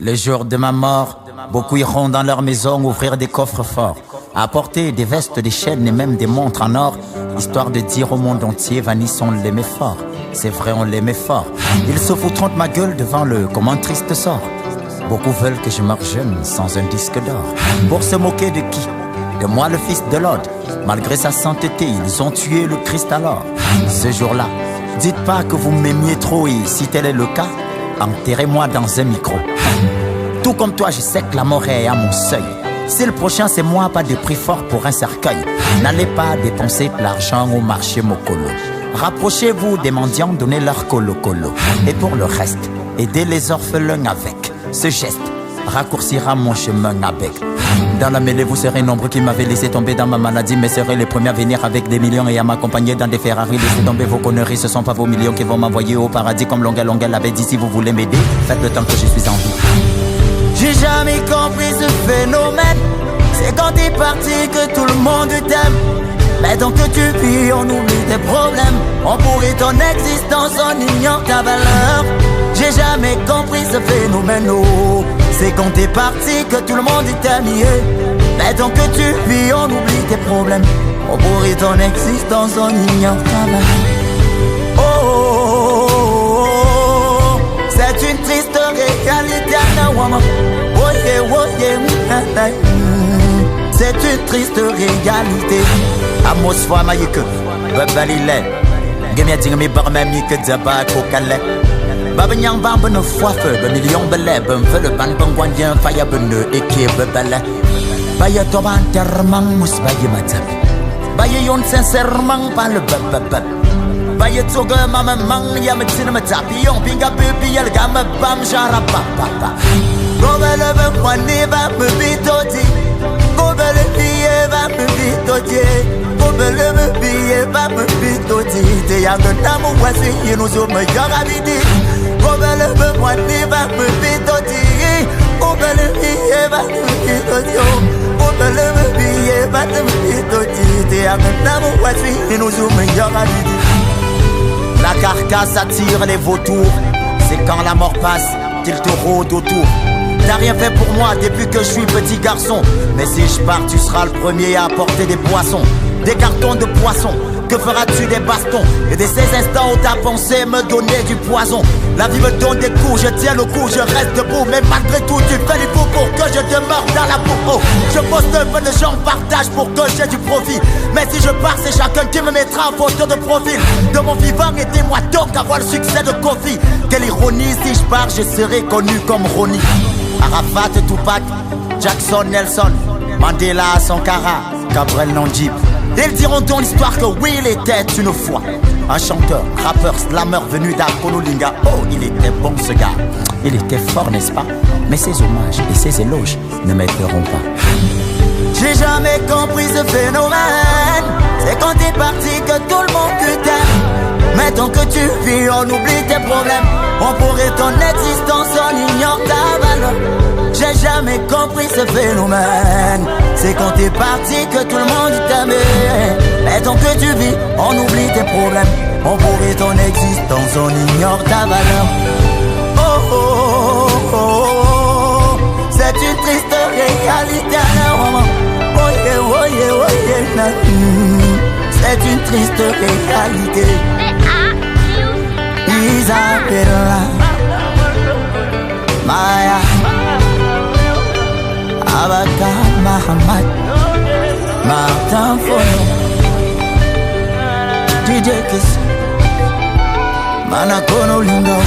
Le jour de ma mort, beaucoup iront dans leur maison ouvrir des coffres forts, apporter des vestes, des chaînes et même des montres en or, histoire de dire au monde entier, Vanis, on l'aimait fort. C'est vrai, on l'aimait fort. Ils se foutront de ma gueule devant le comme un triste sort. Beaucoup veulent que je meure jeune sans un disque d'or. Pour se moquer de qui? De moi, le fils de l'Aude. Malgré sa sainteté, ils ont tué le Christ alors. Ce jour-là, dites pas que vous m'aimiez trop et si tel est le cas, enterrez-moi dans un micro. Tout comme toi, je sais que la mort est à mon seuil. Si le prochain c'est moi, pas de prix fort pour un cercueil. N'allez pas dépenser de l'argent au marché Mokolo. Rapprochez-vous des mendiants, donnez leur colo-colo. Et pour le reste, aidez les orphelins avec ce geste. Raccourcira mon chemin avec. Dans la mêlée, vous serez nombreux qui m'avaient laissé tomber dans ma maladie, mais serez les premiers à venir avec des millions et à m'accompagner dans des Ferrari. Laissez tomber vos conneries, ce sont pas vos millions qui vont m'envoyer au paradis comme Longuel l'avait dit. Si vous voulez m'aider, faites le temps que je suis en vie. J'ai jamais compris ce phénomène. C'est quand t'es parti que tout le monde t'aime. Mais tant que tu vis, on oublie tes problèmes. On pourrit ton existence, on ignore ta valeur. J'ai jamais compris ce phénomène, oh. C'est quand t'es parti que tout le monde t'aime, yeah. Mais tant que tu vis, on oublie tes problèmes. On pourrit ton existence, on ignore ta valeur. Oh, oh, oh, oh. C'est une triste réalité, Nawama. Oh yeah, oh yeah, c'est une triste réalité. Amos fois maïque, babalile. Gemia dingami barmem ni que dzaba kokale. Babanyang bamba no fois feu, ben million belé, ben feu le ban bangwandien faya bene eke bebele. Baya toban termang mus baye matam. Baya yon sincèrement pas le bebebeb. Baya toga mama mang ya metin matapi yon pinga baby el gama bam jara papa. Gobele be kwani ba me bitoti. Gobele biye ba me bitoti. Gobele me biye ba me bitoti. Te yanga namu wasi yinu zo me yaga bidi. Gobele be kwani ba me bitoti. Gobele biye ba me bitoti. Gobele me biye ba me bitoti. Te yanga namu wasi yinu zo me yaga bidi. La carcasse attire les vautours. C'est quand la mort passe qu'il te rôde autour. T'as rien fait pour moi depuis que je suis petit garçon. Mais si je pars, tu seras le premier à apporter des boissons, des cartons de poissons. Que feras-tu des bastons? Et dès ces instants où t'as pensé me donner du poison. La vie me donne des coups, je tiens le coup, je reste debout. Mais malgré tout, tu fais les coups pour que je demeure dans la boue. Oh, je pose de peu de gens partagent pour que j'ai du profit. Mais si je pars, c'est chacun qui me mettra en photo de profil. De mon vivant, aidez-moi donc à voir le succès de Kofi. Quelle ironie, si je pars, je serai connu comme Ronnie. Arafat, Tupac, Jackson, Nelson, Mandela, Sankara, Gabriel Nandjib. Ils diront dans l'histoire que oui, il était une fois un chanteur, rappeur, slammer venu d'Akololinga. Oh, il était bon ce gars. Il était fort, n'est-ce pas? Mais ses hommages et ses éloges ne m'aideront pas. J'ai jamais compris ce phénomène. C'est quand t'es parti que tout le monde t'aime. Mais tant que tu vis, on oublie tes problèmes. On pourrait ton existence, on ignore ta valeur. J'ai jamais compris ce phénomène. C'est quand t'es parti que tout le monde t'aimait. Mais tant que tu vis, on oublie tes problèmes. On pourrait ton existence, on ignore ta valeur. Oh oh oh oh oh. C'est une triste réalité. Oh yeah, oh yeah, oh yeah. C'est une triste réalité. Isabella, Maya, Abaka, Mahamad, Martin Fono, DJ Kiss, Manakono Lindo.